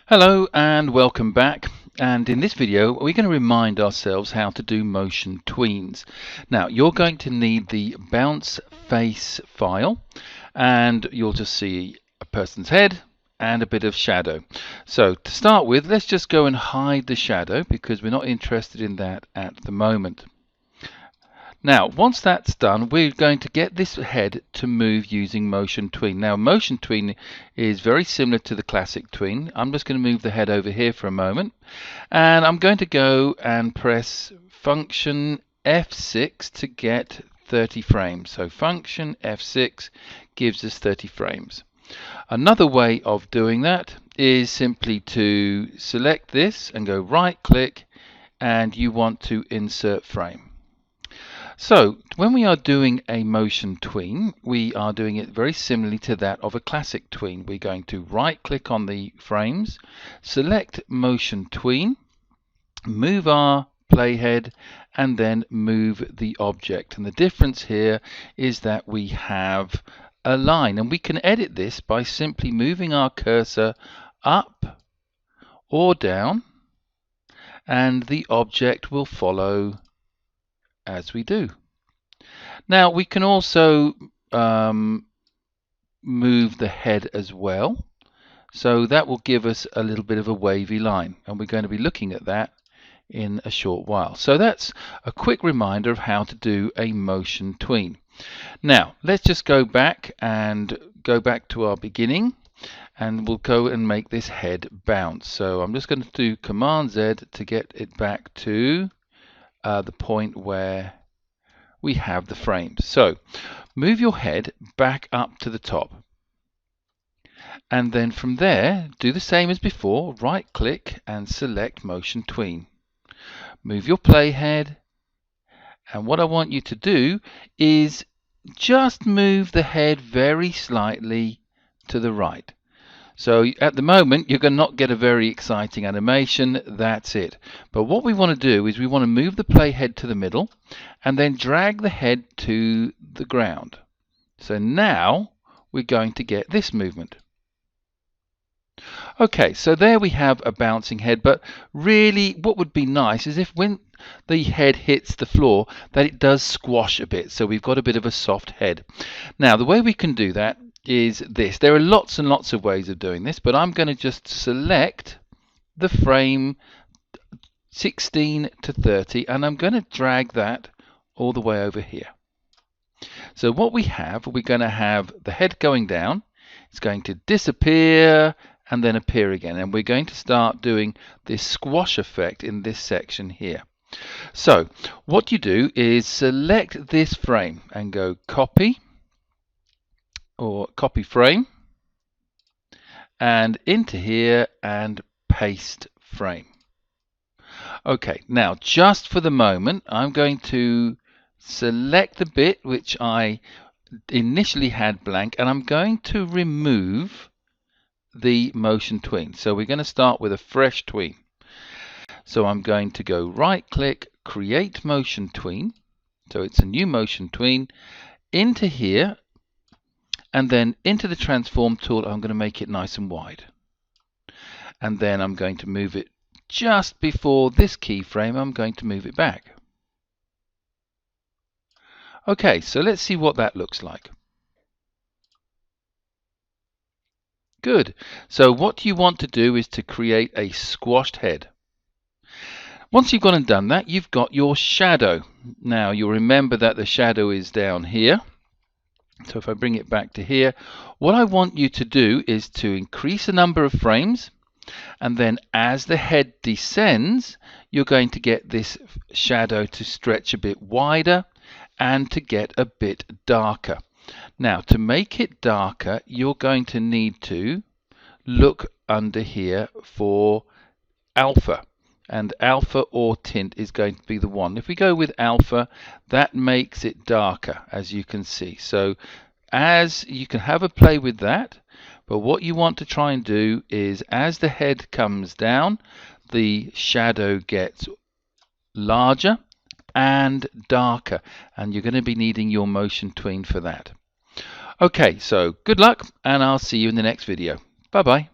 Hello and welcome back, and in this video we're going to remind ourselves how to do motion tweens. Now you're going to need the bounce face file, and you'll just see a person's head and a bit of shadow. So to start with, let's just go and hide the shadow because we're not interested in that at the moment. Now, once that's done, we're going to get this head to move using MotionTween. Now, MotionTween is very similar to the classic tween. I'm just going to move the head over here for a moment, and I'm going to go and press function F6 to get 30 frames. So function F6 gives us 30 frames. Another way of doing that is simply to select this and go right click, and you want to insert frame. So when we are doing a motion tween, we are doing it very similarly to that of a classic tween. We're going to right click on the frames, select motion tween, move our playhead, and then move the object. And the difference here is that we have a line, and we can edit this by simply moving our cursor up or down, and the object will follow as we do. Now we can also move the head as well, so that will give us a little bit of a wavy line, and we're going to be looking at that in a short while. So that's a quick reminder of how to do a motion tween. Now let's just go back to our beginning, and we'll go and make this head bounce. So I'm just going to do Command Z to get it back to the point where we have the frames. So move your head back up to the top, and then from there do the same as before. Right click and select motion tween. Move your playhead, and what I want you to do is just move the head very slightly to the right. So at the moment you're going to not get a very exciting animation, that's it. But what we want to do is we want to move the playhead to the middle and then drag the head to the ground. So now we're going to get this movement. Okay, so there we have a bouncing head, but really what would be nice is if when the head hits the floor that it does squash a bit, so we've got a bit of a soft head. Now the way we can do that is this. There are lots and lots of ways of doing this, but I'm going to just select the frame 16 to 30, and I'm going to drag that all the way over here. So what we're going to have the head going down, it's going to disappear and then appear again, and we're going to start doing this squash effect in this section here. So what you do is select this frame and go copy, or copy frame, and into here and paste frame. Okay, now just for the moment I'm going to select the bit which I initially had blank, and I'm going to remove the motion tween. So we're going to start with a fresh tween. So I'm going to go right click, create motion tween, so it's a new motion tween, into here, and then into the transform tool I'm going to make it nice and wide, and then I'm going to move it just before this keyframe. I'm going to move it back. Okay, so let's see what that looks like. Good. So what you want to do is to create a squashed head. Once you've gone and done that, you've got your shadow. Now you'll remember that the shadow is down here. So if I bring it back to here, what I want you to do is to increase the number of frames, and then as the head descends, you're going to get this shadow to stretch a bit wider and to get a bit darker. Now to make it darker, you're going to need to look under here for alpha, and alpha or tint is going to be the one. If we go with alpha, that makes it darker, as you can see. So as you can have a play with that, but what you want to try and do is as the head comes down, the shadow gets larger and darker, and you're going to be needing your motion tween for that. Okay, so good luck, and I'll see you in the next video. Bye bye.